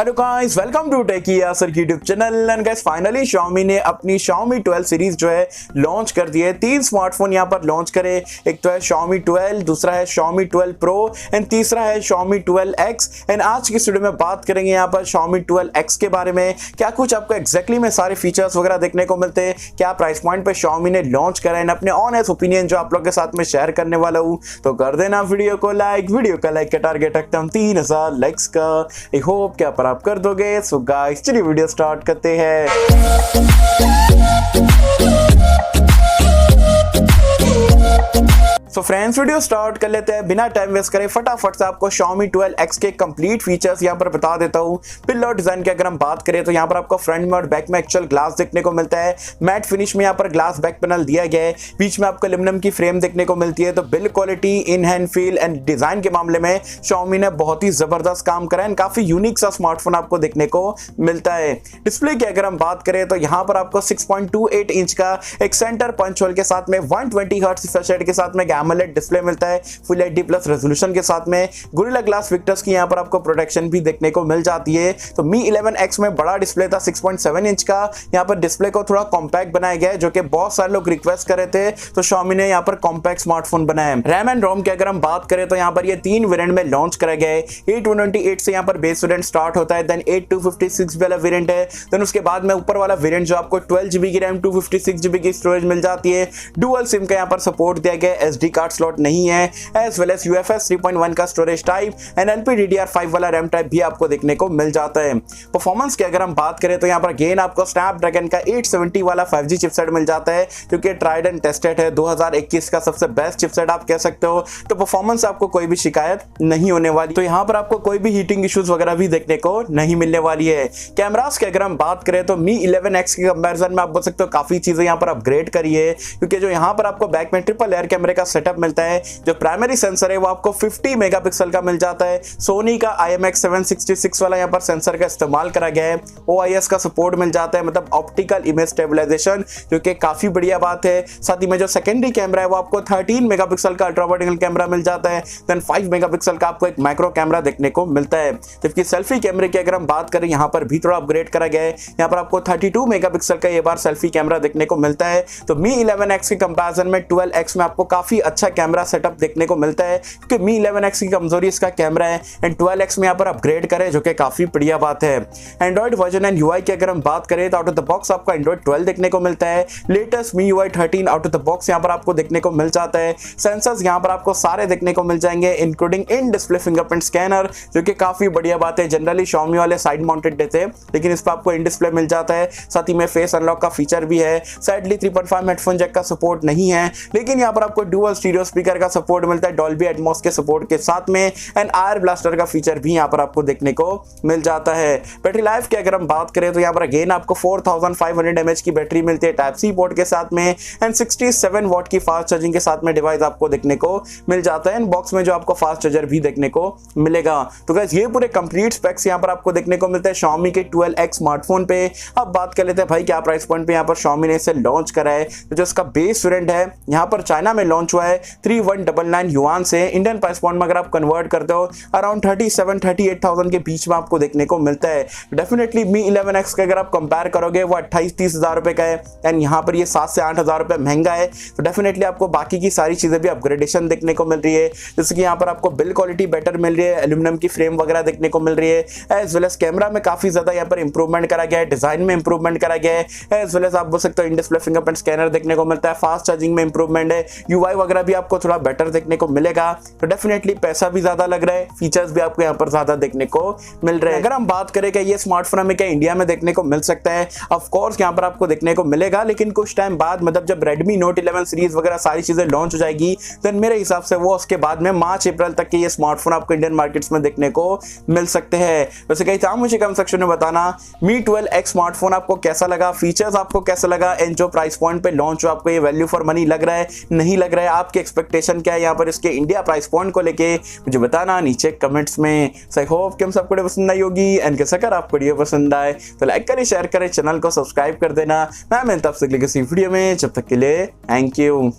Hello guys, welcome to टेकी यासर की YouTube channel. And guys finally Xiaomi ने अपनी Xiaomi 12 series जो है लॉन्च कर दी है। 3 स्मार्टफोन यहाँ पर लॉन्च करे। एक तो है Xiaomi 12, दूसरा है Xiaomi 12 Pro एंड तीसरा है Xiaomi 12X। एंड आज की वीडियो में बात करेंगे यहाँ पर Xiaomi 12X के बारे में। क्या कुछ आपको एक्जैक्टली में सारे फीचर्स वगैरह देखने को मिलते हैं, क्या प्राइस पॉइंट पे Xiaomi ने लॉन्च करा है, अपने ऑनेस्ट ओपिनियन जो आप लोग के साथ में शेयर करने वाला हूँ। तो कर देना वीडियो को लाइक। वीडियो का लाइक का टारगेट रखता हूँ 3000 लाइक्स का। आई होप क्या पर आप कर दोगे। सो गाइस चलिए वीडियो स्टार्ट करते हैं। सो फ्रेंड्स वीडियो स्टार्ट कर लेते हैं बिना टाइम वेस्ट करे। फटाफट से आपको Xiaomi 12X के कंप्लीट फीचर्स यहाँ पर बता देता हूँ। पिल और डिजाइन की अगर हम बात करें तो यहाँ पर आपको फ्रंट में और बैक में एक्चुअल ग्लास देखने को मिलता है। मैट फिनिश में यहाँ पर ग्लास बैक पैनल दिया गया है। बीच में आपको एल्यूमिनियम की फ्रेम देखने को मिलती है। तो build quality, in hand feel and design के मामले में Xiaomi ने बहुत ही जबरदस्त काम करा है। काफी यूनिक सा स्मार्टफोन आपको देखने को मिलता है। डिस्प्ले की अगर हम बात करें तो यहाँ पर आपको 6.28 इंच का एक सेंटर पंच होल के साथ में 120 हर्ट्ज रिफ्रेश रेट के साथ में AMOLED डिस्प्ले मिलता है। फुल एचडी प्लस रेजोल्यूशन के साथ में गोरिल्ला ग्लास विक्टर्स की यहाँ पर आपको प्रोटेक्शन भी देखने को मिल जाती है। तो Mi 11X में बड़ा डिस्प्ले था 6.7 इंच का। यहाँ पर डिस्प्ले को थोड़ा कॉम्पैक्ट बनाया गया है, जो कि बहुत सारे लोग रिक्वेस्ट कर रहे थे। तो Xiaomi ने यहाँ पर कॉम्पैक्ट स्मार्टफोन बनाया है। रैम एंड रोम की अगर हम बात करें तो यहाँ पर ये 3 वेरिएंट में लॉन्च करा गया है। 828 से यहाँ पर बेस वेरिएंट स्टार्ट होता है, देन 8256 वाला वेरिएंट है। देन उसके बाद में ऊपर वाला वेरिएंट जो आपको 12GB की रैम 256GB की स्टोरेज मिल जाती है। डुअल सिम का यहाँ पर सपोर्ट दिया गया है, SD कार्ड स्लॉट नहीं है, एज वेल एज UFS 3.1 का स्टोरेज टाइप एंड LPDDR5 वाला रैम टाइप भी आपको देखने को मिल जाता है। परफॉर्मेंस की अगर हम बात करें तो यहाँ पर अगेन आपको स्नैपड्रैगन का 870 वाला 5G चिपसेट मिल जाता है, क्योंकि ट्राइड एंड टेस्टेड है। 2021 का सबसे बेस्ट चिपसेट आप कह सकते हो। तो परफॉर्मेंस आपको कोई भी शिकायत नहीं होने वाली। तो यहाँ पर आपको कोई भी हीटिंग इश्यूज वगैरह भी देखने को नहीं मिलने वाली है। कैमरास की अगर हम बात करें तो Mi 11X के कंपैरिजन में आप बोल सकते हो काफी चीजें यहाँ पर अपग्रेड करी है, क्योंकि जो यहाँ पर आपको बैक में ट्रिपल एयर कैमरे का सेटअप मिलता है। जो प्राइमरी सेंसर है वो आपको 50 मेगापिक्सल का मिल जाता है। सोनी का IMX766 वाला यहाँ पर सेंसर का इस्तेमाल करा गया है। OIS का सपोर्ट मिल जाता है, मतलब ऑप्टिकल इमेज स्टेबलाइजेशन, जो कि काफी बढ़िया बात है। साथ ही में जो सेकेंडरी कैमरा है वो आपको 13 मेगापिक्सल का अल्ट्रा वाइड एंगल कैमरा मिल जाता है। देन 5 मेगापिक्सल का आपको एक माइक्रो कैमरा देखने को मिलता है। जबकि सेल्फी कैमरे की अगर हम बात करें यहाँ पर भी थोड़ा अपग्रेड करा गया है। यहाँ पर आपको 32 मेगापिक्सल का ये बार सेल्फी कैमरा देखने को मिलता है। तो Mi 11X के कंपैरिजन में 12X में आपको काफी अच्छा कैमरा सेटअप देखने को मिलता है, क्योंकि Mi 11X की कमजोरी इसका कैमरा है। एंड 12X में यहाँ पर अपग्रेड करें, जो कि काफी बढ़िया बात है। एंड्रॉइड वर्जन एंड UI की अगर हम बात करें तो आउट ऑफ द बॉक्स आपको एंड्रॉइड 12 देखने को मिलता है। Latest MIUI 13 out of the box यहाँ पर आपको देखने को मिल जाता है। सेंसर्स यहाँ पर आपको सारे देखने को मिल जाएंगे, including in display fingerprint scanner, जो कि काफी बढ़िया बात है। जनरली Xiaomi वाले साइड माउंटेड देते हैं, लेकिन इस पर आपको इन डिस्प्ले मिल जाता है। साथ ही में फेस अनलॉक का फीचर भी है। सैडली 3.5 हेडफोन जैक का सपोर्ट नहीं है, लेकिन यहाँ पर आपको डुअल स्टीरियो स्पीकर का सपोर्ट मिलता है डॉल्बी एटमॉस के सपोर्ट के साथ में। एंड आयर ब्लास्टर का फीचर भी यहाँ पर आपको देखने को मिल जाता है। बैटरी लाइफ की अगर हम बात करें तो यहाँ पर अगेन आपको 4500 mAh की बैटरी मिलती है टाइप सी पोर्ट के साथ में। एंड 67 वॉट की फास्ट चार्जिंग के साथ में डिवाइस आपको देखने को मिल जाता है। एंड बॉक्स में जो आपको फास्ट चार्जर भी देखने को मिलेगा। तो गाइस ये पूरे कंप्लीट स्पेक्स यहाँ पर आपको देखने को मिलता है Xiaomi के 12X स्मार्टफोन पे। अब बात कर लेते हैं भाई क्या प्राइस पॉइंट पे यहाँ पर Xiaomi ने इसे लॉन्च करा है। तो जो इसका बेस वेरिएंट है यहाँ पर चाइना में लॉन्च हुआ है 3199 युआन से। इंडियन प्राइस पॉइंट में अगर आप कन्वर्ट करते हो अराउंड 37-38,000 के बीच में आपको देखने को मिलता है। डेफिनेटली Mi 11X का अगर आप कंपेयर करोगे वो 28-30 हजार रुपए का है, एंड यहाँ पर ये 7 से 8 हजार रुपए महंगा है। तो डेफिनेटली आपको बाकी की सारी चीजें भी अपग्रेडेशन देखने को मिल रही है, जैसे कि यहाँ पर आपको बिल्ड क्वालिटी बेटर मिल रही है, एल्यूमिनियम की फ्रेम वगैरह देखने को मिल रही है। एज वेल एज कैमरा में काफी ज्यादा यहाँ पर इंप्रूवमेंट करा गया है, डिजाइन में इंप्रूवमेंट करा गया है। एज वेल एज आप बोल सकते हो इन डिस्प्ले फिंगरप्रिंट स्कैनर देखने को मिलता है। फास्ट चार्जिंग में इंप्रूवमेंट है, UI वगैरह भी आपको थोड़ा बेटर देखने को मिलेगा। तो डेफिनेटली पैसा भी ज्यादा लग रहा है, फीचर्स भी आपको यहाँ पर ज्यादा देखने को मिल रहे हैं। अगर हम बात करें कि ये स्मार्टफोन हमें क्या इंडिया में देखने को मिल सकता है, ऑफ कोर्स यहाँ पर आपको देखने को मिलेगा, लेकिन कुछ टाइम बाद, मतलब जब Redmi Note 11 सीरीज वगैरह सारी चीजें लॉन्च हो जाएगी, देन मेरे हिसाब से वो उसके बाद में मार्च अप्रैल तक के ये स्मार्टफोन आपको इंडियन मार्केट्स में देखने को मिल सकते हैं। वैसे कहीं था मुझे कमेंट सेक्शन में बताना Mi 12X स्मार्टफोन आपको कैसा लगा, फीचर्स आपको कैसा लगा, एंड जो प्राइस पॉइंट पे लॉन्च हो आपको ये वैल्यू फॉर मनी लग रहा है नहीं लग रहा है, आपकी एक्सपेक्टेशन क्या है यहाँ पर इसके इंडिया प्राइस पॉइंट को लेके मुझे बताना नीचे कमेंट्स में। सो आई होप कि हम सबको वीडियो पसंद आई होगी, एंड कैसा अगर आपको वीडियो पसंद आए तो लाइक करें, शेयर करें, चैनल को सब्सक्राइब कर देना। मैं मिलता हूं आपसे अगली किसी वीडियो में, जब तक के लिए थैंक यू।